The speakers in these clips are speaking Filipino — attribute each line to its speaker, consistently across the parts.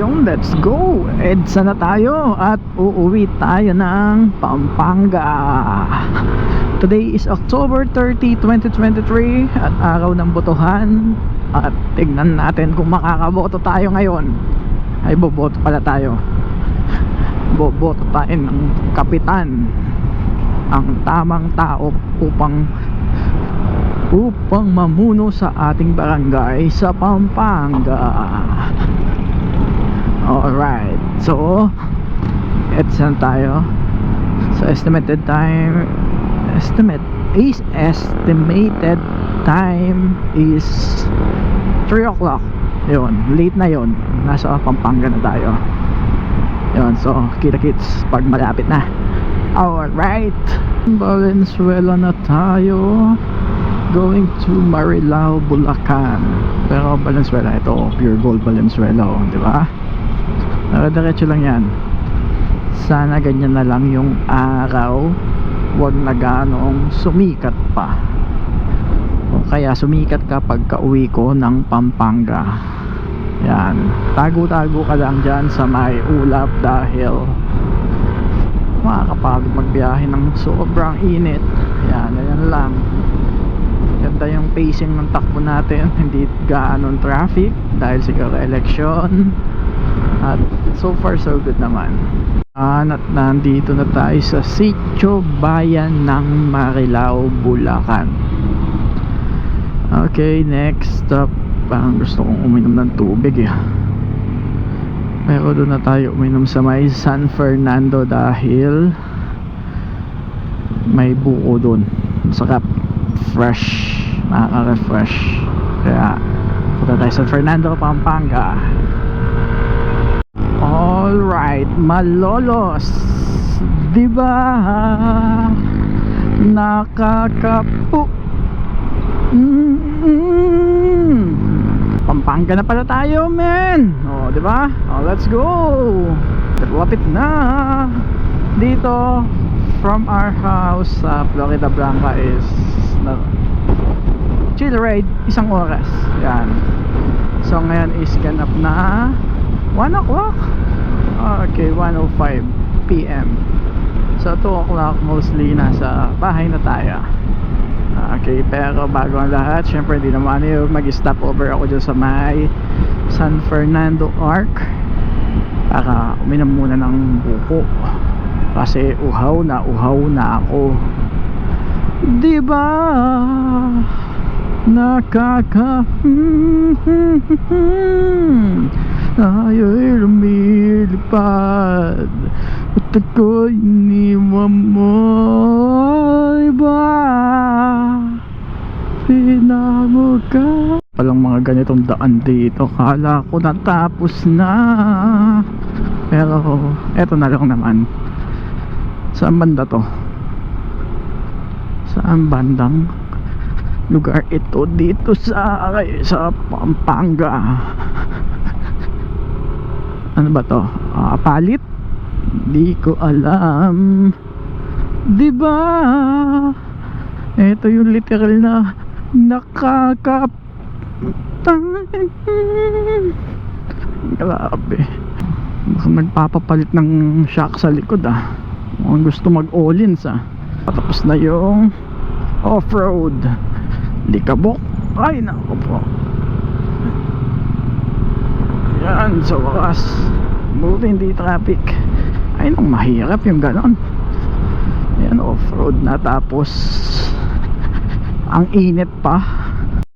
Speaker 1: Yung let's go, EDSA na tayo at uuwi tayo ng Pampanga. Today is October 30, 2023 at araw ng botohan. At tignan natin kung makakaboto tayo ngayon. Ay, boboto pala tayo. Boboto tayo ng kapitan, ang tamang tao upang mamuno sa ating barangay sa Pampanga. Alright, so EDSA tayo. So estimated time is 3 o'clock. Yun, late na yun. Nasa Pampanga na tayo. Yun, so kita-kits pag malapit na. Alright, Valenzuela na tayo. Going to Marilao, Bulacan. Pero Valenzuela, ito pure gold Valenzuela, oh, di ba? Diretso lang yan. Sana ganyan na lang yung araw, wag na ganong sumikat pa, o kaya sumikat ka pagka uwi ko ng Pampanga. Yan, tago-tago ka lang dyan sa may ulap dahil makakapagod magbiyahe ng sobrang init. Yan, ganyan lang. Ganda yung pacing ng takbo natin, hindi gaanong traffic dahil siguro election. At so far so good naman. At nandito na tayo sa Sitio Bayan ng Marilao, Bulacan. Okay, next stop. Parang gusto kong uminom ng tubig eh. Pero doon na tayo uminom sa may San Fernando dahil may buko doon. Sarap, fresh, nakaka-refresh. Kaya punta tayo sa San Fernando, Pampanga. Alright, Malolos, diba? Nakakapu. Pampanga na pala tayo, men. Oh, diba? Oh, let's go. Lapit na. Dito from our house sa Florida Blanca is chill ride, 1 oras. Yan. So ngayon is ganap na 1 o'clock. Okay, 1:05 PM. So 2 o'clock mostly nasa bahay na tayo. Okay, pero bago ang lahat, syempre hindi naman yung mag-stop over ako dyan sa may San Fernando Arc para uminom muna ng buko kasi uhaw na ako. Diba? Tayo'y lumilipad at ako'y iniwan mo. Iba, pinamo ka. Palang mga ganitong daan dito, kala ko natapos na, pero eto na lang naman. Saan banda to? Saan bandang lugar ito dito sa Pampanga? Ano ba to? Palit? Di ko alam. Diba? Ito yung literal na grabe. Nagpapapalit ng shock sa likod ah. Mukhang gusto mag-all-ins ah. Patapos na yung off-road. Likabok. Ay nako po. Yan, sa wakas buti hindi traffic. Ay nang mahirap yung ganon. Yan, off-road na tapos ang init pa.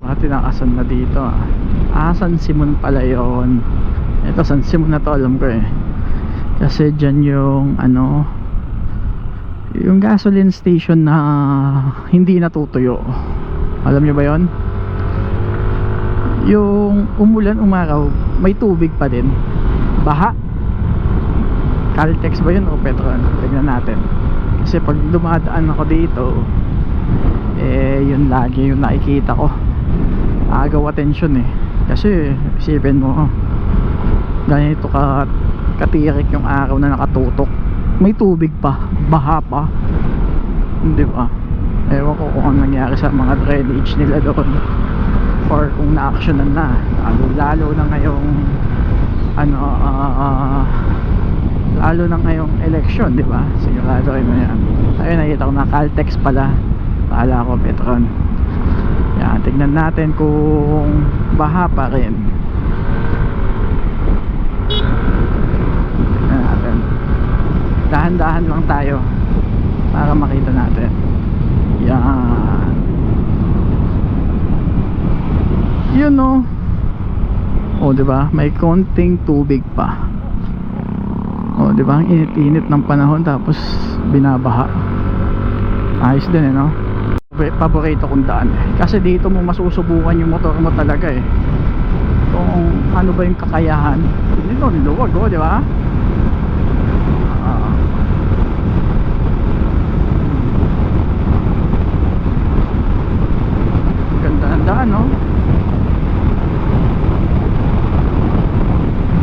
Speaker 1: Pati nakasan na dito ah. San Simon pala yun. Ito San Simon na to, alam ko eh. Kasi dyan yung ano, yung gasoline station na hindi natutuyo. Alam nyo ba yon? Yung umulan umaraw, may tubig pa din. Baha. Caltex ba yun o Petron? Tignan natin. Kasi pag dumadaan ako dito, yun lagi yung nakikita ko. Agaw atensyon eh. Kasi isipin mo, ganito katirik yung araw na nakatutok, may tubig pa, baha pa, di ba? Ewan ko kung ano nangyari sa mga drainage nila doon or kung na-actionan na, lalo na ngayong ano, lalo na ngayong election, di ba? Sigurado kayo na yan. Ayun, nakita ko na Caltex pala, akala ko Petron. Yan, tignan natin kung baha pa rin. Tignan natin, dahan-dahan lang tayo para makita natin. Yan, yun o. O, diba? May konting tubig pa. O, diba? Ang init-init ng panahon tapos binabaha. Ayos din no? Paborito kong daan kasi dito mo masusubukan yung motor mo talaga kung ano ba yung kakayahan. Dito, luwag diba? Ganda ng daan, no?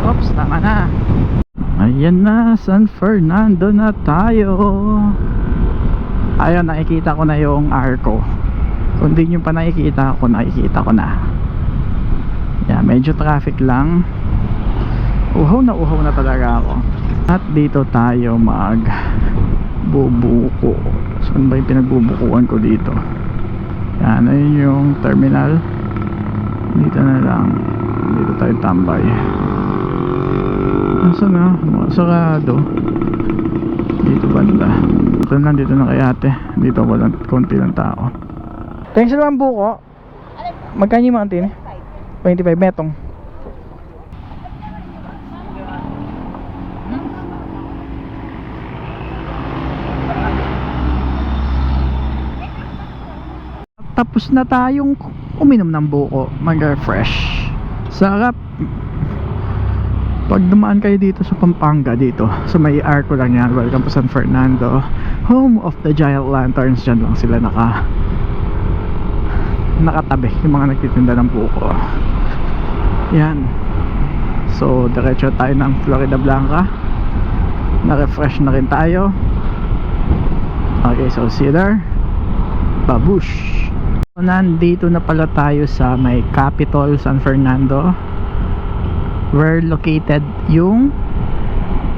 Speaker 1: Oops, tama na. Ayan na, San Fernando na tayo. Ayun, nakikita ko na yung Arco. Kung di nyo pa nakikita ko na. Yan, medyo traffic lang. Uhaw na talaga ako. At dito tayo magbubuko. Saan ba yung pinagbubukuan ko dito? Yan, ayun yung terminal. Dito na lang. Dito tayo tambay. Nasaan na? Sarado. Dito banda. Dito na kay ate. Dito walang, konti lang tao. Thanks naman buko. Magkano yung mountain? 25 metong. Tapos na tayong uminom ng buko. Mag-refresh. Sarap. Pag dumaan kayo dito sa Pampanga, dito sa may Arco lang yan, welcome to San Fernando, home of the giant lanterns. Dyan lang sila nakatabi, yung mga nagtitinda ng buko. Yan. So diretso tayo ng Florida Blanca. Na-refresh na rin tayo. Okay, so see you there. Babush. Nandito na pala tayo sa may Capitol San Fernando, where located yung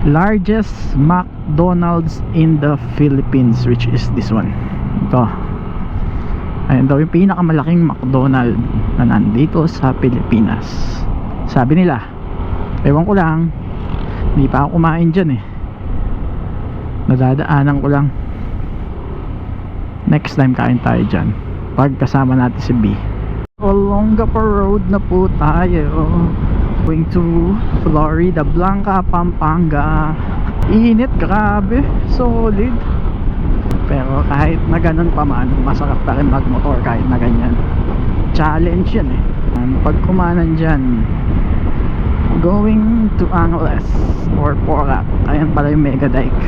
Speaker 1: largest McDonald's in the Philippines, which is this one. Ito. Ayun daw yung pinakamalaking McDonald's na nandito sa Pilipinas. Sabi nila. Ewan ko lang, hindi pa ako kumain dyan nadadaanan ko lang. Next time kain tayo dyan pag kasama natin si B. Olongapo Road na po tayo, going to Florida Blanca, Pampanga. Init, grabe, solid. Pero kahit na ganun pa man, masarap pa rin magmotor kahit na ganyan. Challenge yan pag kumanan dyan, going to Angeles or Porac. Ayan pala yung Mega Dike.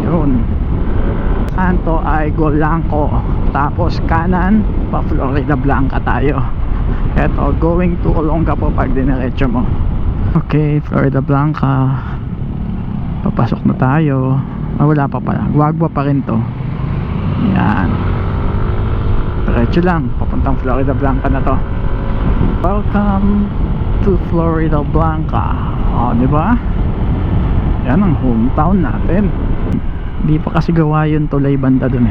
Speaker 1: Yun, kanto ay Golangco, tapos kanan pa Florida Blanca tayo. Eto, going to Olongapo pag diniretso mo. Okay, Florida Blanca, papasok na tayo. Wala pa pala, Guagua pa rin to. Yan, diretso lang, papuntang Florida Blanca na to. Welcome to Florida Blanca. Diba? Yan ang hometown natin. Di pa kasi gawa yung tulay banda dun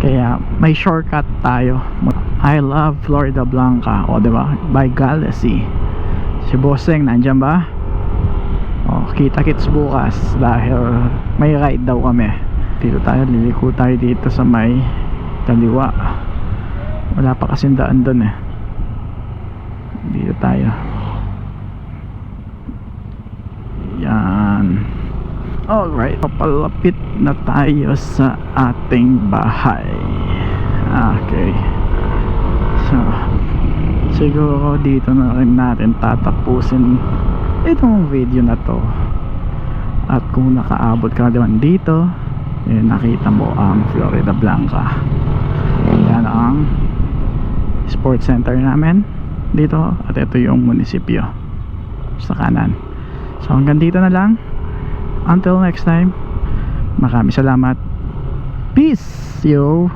Speaker 1: kaya may shortcut tayo. I love Florida Blanca. Diba? By Galaxy. Si Bosseng nandyan ba? Kita-kits bukas dahil may ride daw kami. Dito tayo, liliko tayo dito sa may kaliwa. Wala pa kasing daan dun dito tayo. Yan. Alright, papalapit na tayo sa ating bahay. Okay, so siguro dito na rin natin tatapusin itong video na to. At kung nakaabot ka naman dito, nakita mo ang Florida Blanca. Yan ang sports center namin dito, at ito yung munisipyo sa kanan. So hanggang dito na lang. Until next time, maraming salamat. Peace, yo.